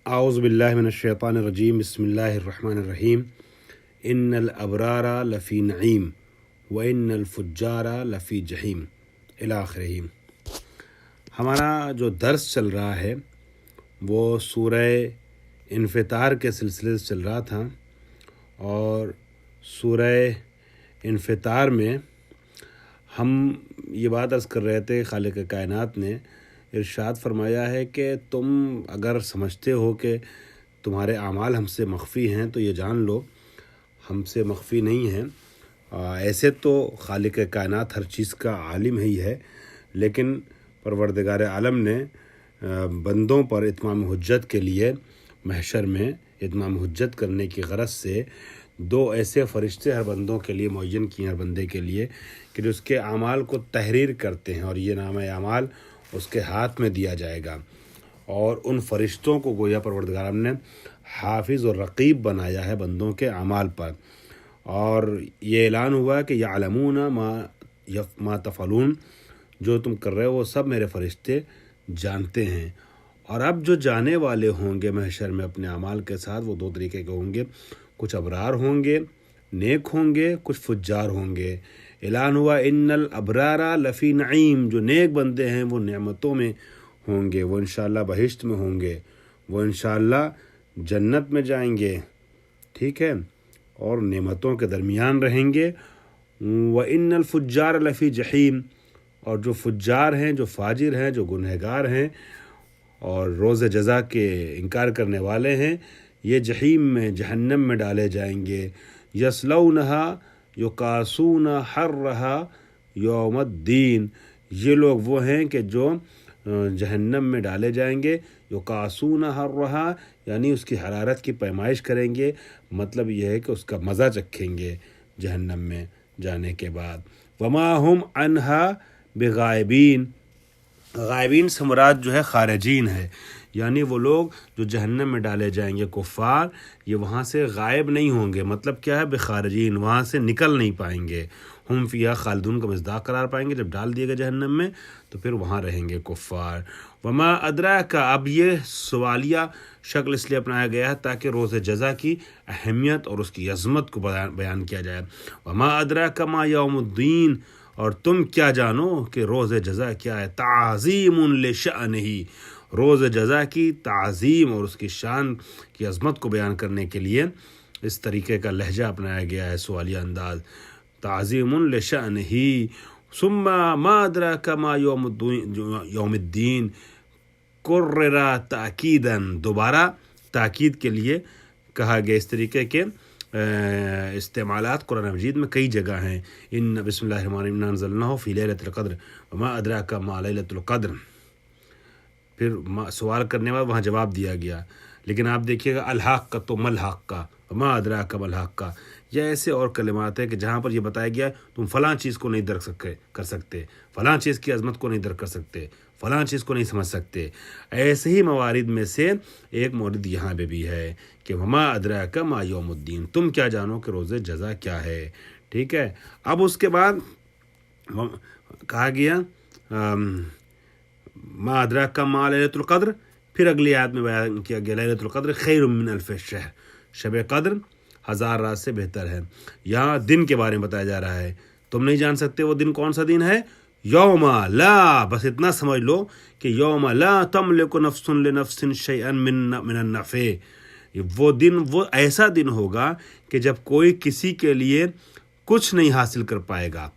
اعوذ باللہ من الشیطان الرجیم بسم اللہ الرحمن الرحیم ان الابرار لفی نعیم وان الفجار لفی جحیم الی آخرہ۔ ہمارا جو درس چل رہا ہے وہ سورہ انفطار کے سلسلے سے چل رہا تھا، اور سورہ انفطار میں ہم یہ بات عرض کر رہے تھے، خالق کائنات نے ارشاد فرمایا ہے کہ تم اگر سمجھتے ہو کہ تمہارے اعمال ہم سے مخفی ہیں تو یہ جان لو ہم سے مخفی نہیں ہیں۔ ایسے تو خالق کائنات ہر چیز کا عالم ہی ہے، لیکن پروردگار عالم نے بندوں پر اتمام حجت کے لیے محشر میں اتمام حجت کرنے کی غرض سے دو ایسے فرشتے ہر بندوں کے لیے معین کیے، ہر بندے کے لیے، کہ جو اس کے اعمال کو تحریر کرتے ہیں، اور یہ نام اعمال اس کے ہاتھ میں دیا جائے گا۔ اور ان فرشتوں کو گویا پروردگار عالم نے حافظ اور رقیب بنایا ہے بندوں کے اعمال پر، اور یہ اعلان ہوا کہ یعلمون ما تفعلون، جو تم کر رہے ہو وہ سب میرے فرشتے جانتے ہیں۔ اور اب جو جانے والے ہوں گے محشر میں اپنے اعمال کے ساتھ، وہ دو طریقے کے ہوں گے، کچھ ابرار ہوں گے، نیک ہوں گے، کچھ فجار ہوں گے۔ اعلان ہوا ان الابرار لفی نعیم، جو نیک بندے ہیں وہ نعمتوں میں ہوں گے، وہ انشاءاللہ بہشت میں ہوں گے، وہ انشاءاللہ جنت میں جائیں گے، ٹھیک ہے، اور نعمتوں کے درمیان رہیں گے۔ وَإِنَّ الْفُجَّارَ لَفِي جَحِيمٍ، اور جو فجار ہیں، جو فاجر ہیں، جو گنہگار ہیں اور روز جزا کے انکار کرنے والے ہیں، یہ جحیم میں، جہنم میں ڈالے جائیں گے۔ یصلونها یقاسون حرھا یوم الدین، یہ لوگ وہ ہیں کہ جو جہنم میں ڈالے جائیں گے، یقاسون حرھا، یعنی اس کی حرارت کی پیمائش کریں گے، مطلب یہ ہے کہ اس کا مزہ چکھیں گے جہنم میں جانے کے بعد۔ وما ہم عنہا بغائبین، غائبین سے مراد جو ہے خارجین ہے، یعنی وہ لوگ جو جہنم میں ڈالے جائیں گے کفار، یہ وہاں سے غائب نہیں ہوں گے، مطلب کیا ہے، بخارجین، وہاں سے نکل نہیں پائیں گے۔ ہم فیہا خالدون کا مصداق قرار پائیں گے، جب ڈال دیے گئے جہنم میں تو پھر وہاں رہیں گے کفار۔ وما ادراک، اب یہ سوالیہ شکل اس لیے اپنایا گیا ہے تاکہ روز جزا کی اہمیت اور اس کی عظمت کو بیان کیا جائے۔ وما ادراک ما یوم الدین، اور تم کیا جانو کہ روز جزا کیا ہے۔ تعظیم لشأنہ، روز جزا کی تعظیم اور اس کی شان کی عظمت کو بیان کرنے کے لیے اس طریقے کا لہجہ اپنایا گیا ہے، سوالیہ انداز۔ تعظیم لشأنہ، ثم ما ادراک ما یوم الدین، کرر تاکیدا، دوبارہ تاکید کے لیے کہا گیا۔ اس طریقے کے استعمالات قرآن مجید میں کئی جگہ ہیں۔ ان بسم اللہ الرحمن الرحیم انا انزلناہ فی لیلۃ القدر وما ادراک ما لیلۃ القدر، پھر سوال کرنے بعد وہاں جواب دیا گیا۔ لیکن آپ دیکھیے گا الحاقہ تو ملحقہ، وما ادراک ملحقہ، یہ ایسے اور کلمات ہیں کہ جہاں پر یہ بتایا گیا تم فلاں چیز کو نہیں درک کر سکتے، فلاں چیز کی عظمت کو نہیں درک کر سکتے، فلاں چیز کو نہیں سمجھ سکتے۔ ایسے ہی موارد میں سے ایک مورد یہاں پہ بھی ہے کہ وما ادراک ما یوم الدین، تم کیا جانو کہ روز جزا کیا ہے، ٹھیک ہے۔ اب اس کے بعد کہا گیا ما ادراک ما لیلۃ القدر، پھر اگلی آیت میں بیان کیا گیا لیلۃ القدر خیر من الف شہر، شب قدر 1000 رات سے بہتر ہے۔ یہاں دن کے بارے میں بتایا جا رہا ہے، تم نہیں جان سکتے وہ دن کون سا دن ہے۔ یوم لا، بس اتنا سمجھ لو کہ یوم لا تملک نفس لنفس شیئا من النفع، وہ دن، وہ ایسا دن ہوگا کہ جب کوئی کسی کے لیے کچھ نہیں حاصل کر پائے گا،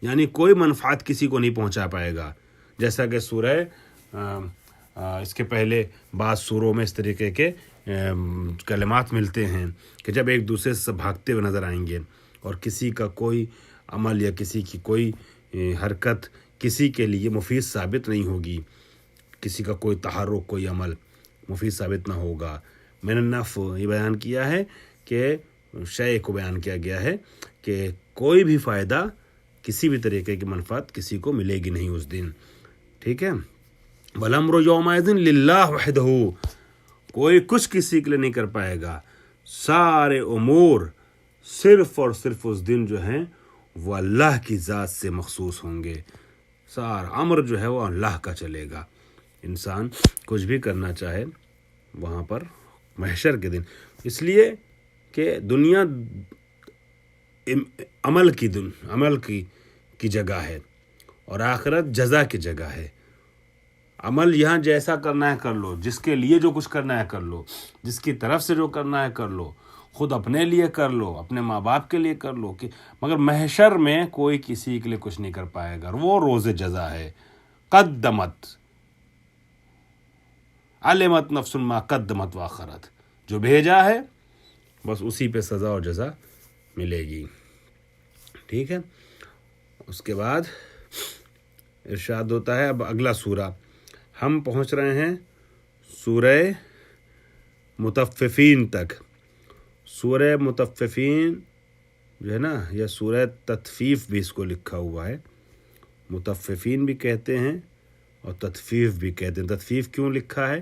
یعنی کوئی منفعت کسی کو نہیں پہنچا پائے گا۔ جیسا کہ سورہ اس کے پہلے بعض سوروں میں اس طریقے کے کلمات ملتے ہیں کہ جب ایک دوسرے سے بھاگتے ہوئے نظر آئیں گے اور کسی کا کوئی عمل یا کسی کی کوئی حرکت کسی کے لیے مفید ثابت نہیں ہوگی، کسی کا کوئی تحرک، کوئی عمل مفید ثابت نہ ہوگا۔ من النفع یہ بیان کیا ہے کہ شے کو بیان کیا گیا ہے کہ کوئی بھی فائدہ، کسی بھی طریقے کی منفعت کسی کو ملے گی نہیں اس دن، ٹھیک ہے۔ والامر یومئذ للہ وحدہ، کوئی کچھ کسی کے لیے نہیں کر پائے گا، سارے امور صرف اور صرف اس دن جو ہیں وہ اللہ کی ذات سے مخصوص ہوں گے، سارا امر جو ہے وہ اللہ کا چلے گا۔ انسان کچھ بھی کرنا چاہے وہاں پر محشر کے دن، اس لیے کہ دنیا عمل کی جگہ ہے اور آخرت جزا کی جگہ ہے۔ عمل یہاں جیسا کرنا ہے کر لو، جس کے لیے جو کچھ کرنا ہے کر لو، جس کی طرف سے جو کرنا ہے کر لو، خود اپنے لیے کر لو، اپنے ماں باپ کے لیے کر لو، کہ مگر محشر میں کوئی کسی کے لیے کچھ نہیں کر پائے گا۔ وہ روز جزا ہے۔ قدمت علمت نفس ما قدمت واخرت، جو بھیجا ہے بس اسی پہ سزا اور جزا ملے گی۔ ٹھیک ہے، اس کے بعد ارشاد ہوتا ہے اب اگلا سورہ، ہم پہنچ رہے ہیں سورہ مطففین تک۔ سورہ مطففین جو ہے نا، یا سورہ تطفیف بھی اس کو لکھا ہوا ہے، مطففین بھی کہتے ہیں اور تطفیف بھی کہتے ہیں۔ تطفیف کیوں لکھا ہے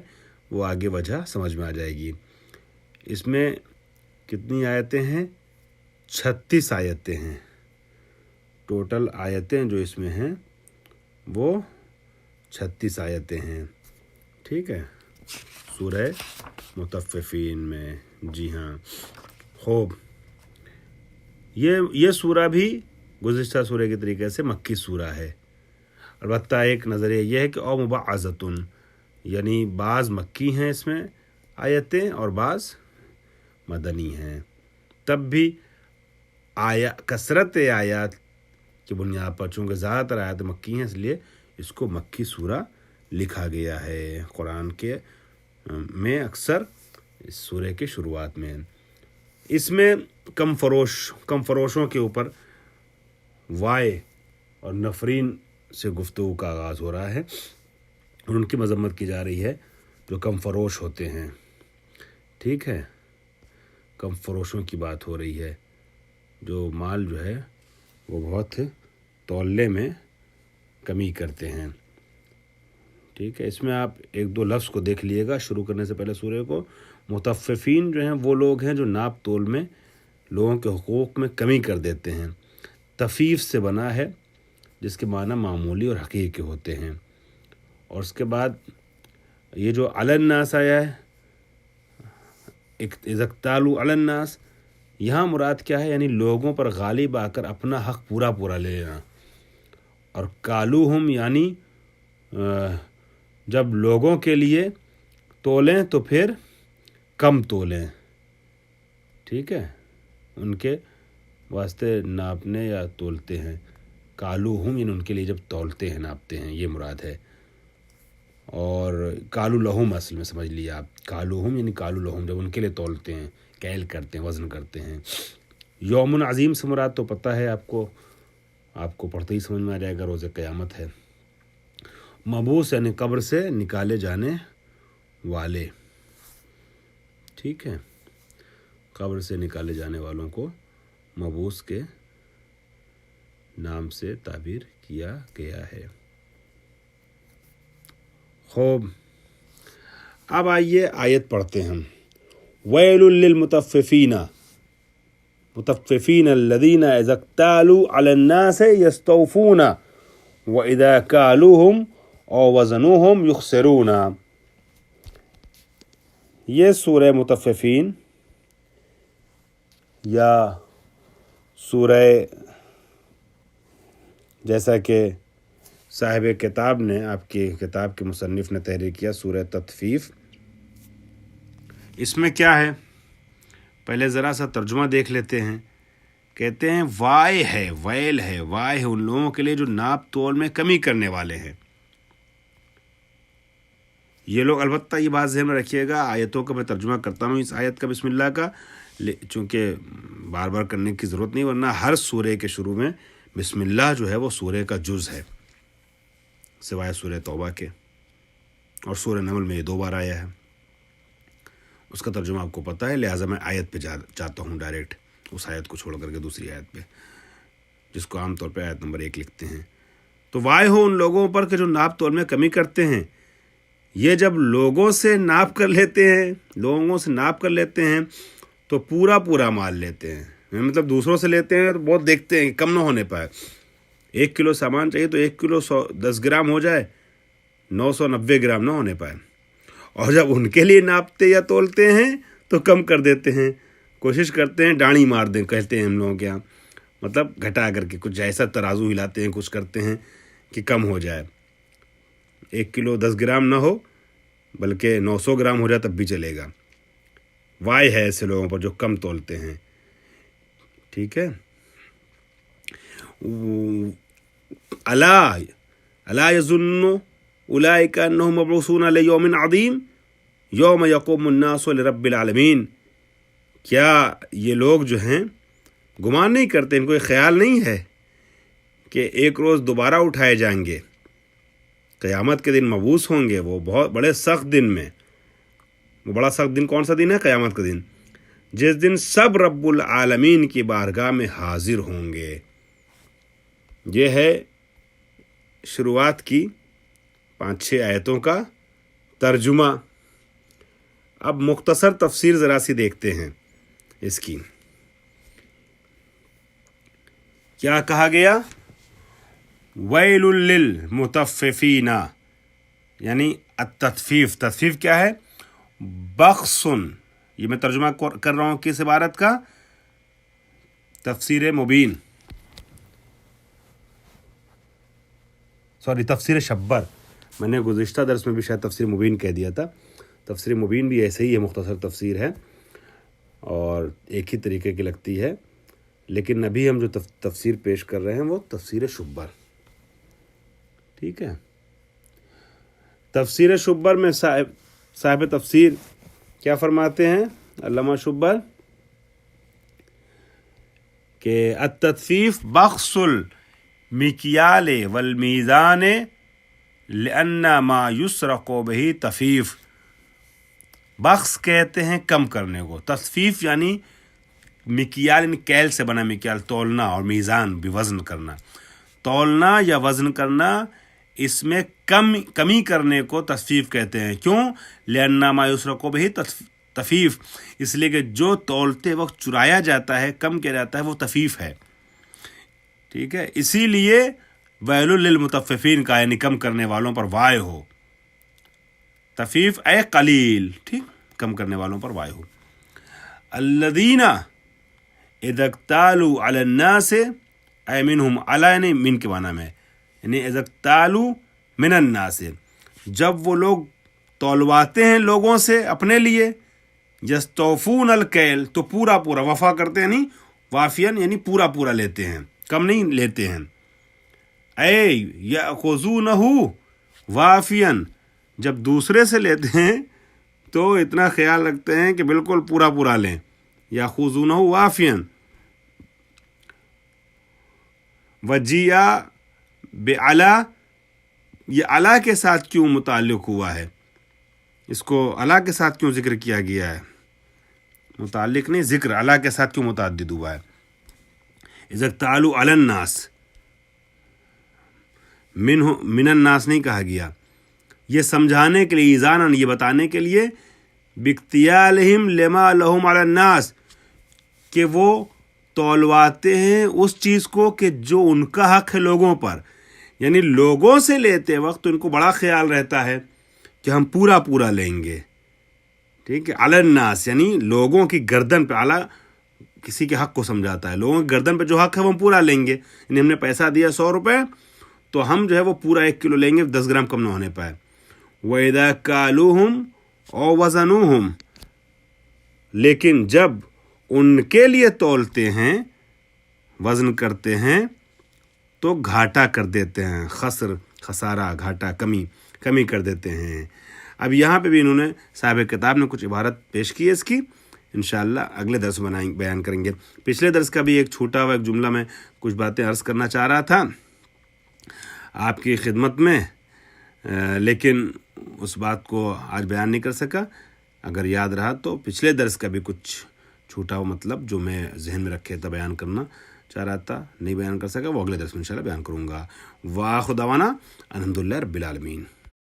وہ آگے وجہ سمجھ میں آ جائے گی۔ اس میں کتنی آیتیں ہیں؟ 36 آیتیں ہیں۔ ٹوٹل آیتیں جو اس میں ہیں وہ 36 آیتیں ہیں۔ ٹھیک ہے، سورہ مطففین میں۔ جی ہاں، خوب، یہ سورہ بھی گزشتہ سورہ کے طریقے سے مکی سورہ ہے۔ البتہ ایک نظریہ یہ ہے کہ او مبعضۃ، یعنی بعض مکی ہیں اس میں آیتیں اور بعض مدنی ہیں۔ تب بھی کثرت آیات کی بنیاد پر، چونکہ زیادہ تر آیات مکی ہیں، اس لیے اس کو مکی سورہ لکھا گیا ہے۔ قرآن کے میں اکثر اس سورہ کی شروعات میں اس میں کم فروشوں کے اوپر وائے اور نفرین سے گفتگو کا آغاز ہو رہا ہے اور ان کی مذمت کی جا رہی ہے جو کم فروش ہوتے ہیں۔ ٹھیک ہے، کم فروشوں کی بات ہو رہی ہے، جو مال جو ہے وہ بہت تولنے میں کمی کرتے ہیں۔ ٹھیک ہے، اس میں آپ ایک دو لفظ کو دیکھ لیے گا شروع کرنے سے پہلے سورہ کو۔ مطففین جو ہیں وہ لوگ ہیں جو ناپ تول میں لوگوں کے حقوق میں کمی کر دیتے ہیں۔ تفیف سے بنا ہے جس کے معنی معمولی اور حقیقی ہوتے ہیں۔ اور اس کے بعد یہ جو علی الناس آیا ہے، اذا اکتالوا علی الناس، یہاں مراد کیا ہے؟ یعنی لوگوں پر غالب آ کر اپنا حق پورا لے لینا۔ اور کالوہم یعنی جب لوگوں کے لیے تولیں تو پھر کم تولیں۔ ٹھیک ہے، ان کے واسطے ناپنے یا تولتے ہیں۔ کالوہم یعنی ان کے لیے جب تولتے ہیں، ناپتے ہیں، یہ مراد ہے۔ اور کالو لہم اصل میں سمجھ لیا آپ، کالوہم یعنی کالو لہم، جب ان کے لیے تولتے ہیں، کیل کرتے ہیں، وزن کرتے ہیں۔ یوم عظیم سے مراد تو پتہ ہے آپ کو پڑھتے ہی سمجھ میں آ جائے گا، روز قیامت ہے۔ مبعوث یعنی قبر سے نکالے جانے والے۔ ٹھیک ہے، قبر سے نکالے جانے والوں کو مبعوث کے نام سے تعبیر کیا گیا ہے۔ خوب، اب آئیے آیت پڑھتے ہیں ہم۔ ویل للمطففین الذین اذا اکتالوا علی الناس یستوفون واذا کالوہم او وزنوہم یخسرون۔ یہ سورہ مطففین یا سورہ، جیسا کہ صاحب کتاب نے، آپ کی کتاب کے مصنف نے تحریر کیا، سورہ تطفیف، اس میں کیا ہے پہلے ذرا سا ترجمہ دیکھ لیتے ہیں۔ کہتے ہیں وائے ہے، ویل ہے، وائے ہے ان لوگوں کے لیے جو ناپ تول میں کمی کرنے والے ہیں۔ یہ لوگ، البتہ یہ بات ذہن میں رکھیے گا، آیتوں کا میں ترجمہ کرتا ہوں اس آیت کا بسم اللہ کا، چونکہ بار بار کرنے کی ضرورت نہیں، ورنہ ہر سورہ کے شروع میں بسم اللہ جو ہے وہ سورہ کا جز ہے، سوائے سورہ توبہ کے، اور سورہ نمل میں یہ 2 بار آیا ہے۔ اس کا ترجمہ آپ کو پتہ ہے، لہٰذا میں آیت پہ جاتا ہوں ڈائریکٹ، اس آیت کو چھوڑ کر کے دوسری آیت پہ، جس کو عام طور پہ آیت نمبر 1 لکھتے ہیں۔ تو وائے ہو ان لوگوں پر کہ جو ناپ تول میں کمی کرتے ہیں۔ یہ جب لوگوں سے ناپ کر لیتے ہیں تو پورا مال لیتے ہیں، مطلب دوسروں سے لیتے ہیں تو بہت دیکھتے ہیں کہ کم نہ ہونے پائے۔ 1 کلو سامان چاہیے تو 1 کلو 10 گرام ہو جائے، 990 گرام نہ ہونے پائے۔ اور جب ان کے لیے ناپتے یا تولتے ہیں تو کم کر دیتے ہیں، کوشش کرتے ہیں ڈاڑی مار دیں، کہتے ہیں ہم لوگوں کے یہاں، مطلب گھٹا کر کے کچھ ایسا ترازو ہلاتے ہیں، کچھ کرتے ہیں کہ کم ہو جائے، 1 کلو 10 گرام نہ ہو بلکہ 900 گرام ہو جائے تب بھی چلے گا۔ وائے ہے ایسے لوگوں پر جو کم تولتے ہیں، ٹھیک ہے۔ الا یظن اولئک انہم مبعوثون لیوم عظیم یوم یقوم الناس لرب العالمین، کیا یہ لوگ جو ہیں گمان نہیں کرتے، ان کو یہ خیال نہیں ہے کہ ایک روز دوبارہ اٹھائے جائیں گے، قیامت کے دن مبعوث ہوں گے، وہ بہت بڑے سخت دن میں۔ وہ بڑا سخت دن کون سا دن ہے؟ قیامت کا دن، جس دن سب رب العالمین کی بارگاہ میں حاضر ہوں گے۔ یہ ہے شروعات کی 5-6 آیتوں کا ترجمہ۔ اب مختصر تفسیر ذرا سی دیکھتے ہیں اس کی۔ کیا کہا گیا؟ ویل للمطففین، یعنی التطفیف، تطفیف کیا ہے؟ بخسن، یہ میں ترجمہ کر رہا ہوں کس عبارت کا؟ تفسیر شبر، میں نے گزشتہ درس میں بھی شاید تفسیر مبین کہہ دیا تھا۔ تفسیر مبین بھی ایسے ہی ہے، مختصر تفسیر ہے اور ایک ہی طریقے کی لگتی ہے، لیکن ابھی ہم جو تفسیر پیش کر رہے ہیں وہ تفسیر شبر، ٹھیک ہے۔ تفسیر شبر میں صاحب تفسیر کیا فرماتے ہیں علامہ شبر کہ التطفیف بخس المکیال والمیزان لأن ما یسرق بہ تفیف۔ بخس کہتے ہیں کم کرنے کو، تطفیف یعنی مکیال یعنی کیل سے بنا مکیال، تولنا، اور میزان بھی وزن کرنا، تولنا یا وزن کرنا، اس میں کمی کرنے کو تطفیف کہتے ہیں۔ کیوں؟ لأن ما یسرق بہ تفیف، اس لیے کہ جو تولتے وقت چرایا جاتا ہے، کم کیا جاتا ہے، وہ تفیف ہے، ٹھیک ہے۔ اسی لیے ویل للمطففین کا یعنی کم کرنے والوں پر وائے ہو، تفیف اے قلیل، ٹھیک، کم کرنے والوں پر وائے ہو۔ الذین اذا اکتالوا علی الناس، اے منہم، علی یعنی من کے معنی میں، یعنی اذا اکتالوا من الناس، جب وہ لوگ تولواتے ہیں لوگوں سے اپنے لیے، یستوفون الکیل، تو پورا پورا، وفا کرتے ہیں یعنی وافین یعنی پورا پورا لیتے ہیں، کم نہیں لیتے ہیں۔ اے یأخذونہ وافین، جب دوسرے سے لیتے ہیں تو اتنا خیال رکھتے ہیں کہ بالکل پورا پورا لیں، یأخذونہ وافین۔ وجیء بعلی، یہ علی کے ساتھ کیوں متعلق ہوا ہے؟ اس کو علی کے ساتھ کیوں ذکر کیا گیا ہے؟ متعلق نہیں، ذکر علی کے ساتھ کیوں متعدد ہوا ہے؟ اذا اکتالوا علی الناس، من الناس نہیں کہا گیا، یہ سمجھانے کے لیے، ایذاناً، یہ بتانے کے لیے، باکتیالہم لما لہم علی الناس، کہ وہ تولواتے ہیں اس چیز کو کہ جو ان کا حق ہے لوگوں پر، یعنی لوگوں سے لیتے وقت ان کو بڑا خیال رہتا ہے کہ ہم پورا پورا لیں گے، ٹھیک ہے۔ علی الناس یعنی لوگوں کی گردن پہ، اعلیٰ کسی کے حق کو سمجھاتا ہے، لوگوں کی گردن پہ جو حق ہے وہ ہم پورا لیں گے، یعنی ہم نے پیسہ دیا 100 روپے تو ہم جو ہے وہ پورا 1 کلو لیں گے، 10 گرام کم نہ ہونے پائے۔ وَإِذَا كَالُوهُمْ أَوْ وَزَنُوهُمْ، لیکن جب ان کے لیے تولتے ہیں، وزن کرتے ہیں، تو گھاٹا کر دیتے ہیں، خسارہ، گھاٹا، کمی کر دیتے ہیں۔ اب یہاں پہ بھی انہوں نے، صاحب کتاب نے کچھ عبارت پیش کی ہے اس کی، انشاءاللہ اگلے درس میں بیان کریں گے۔ پچھلے درس کا بھی ایک چھوٹا ہوا ایک جملہ میں کچھ باتیں عرض کرنا چاہ رہا تھا آپ کی خدمت میں، لیکن اس بات کو آج بیان نہیں کر سکا۔ اگر یاد رہا تو پچھلے درس کا بھی کچھ چھوٹا ہوا مطلب جو میں ذہن میں رکھے تھا بیان کرنا چاہ رہا تھا، نہیں بیان کر سکا، وہ اگلے درس میں انشاءاللہ بیان کروں گا۔ وآخر دعوانا الحمدللہ رب العالمین۔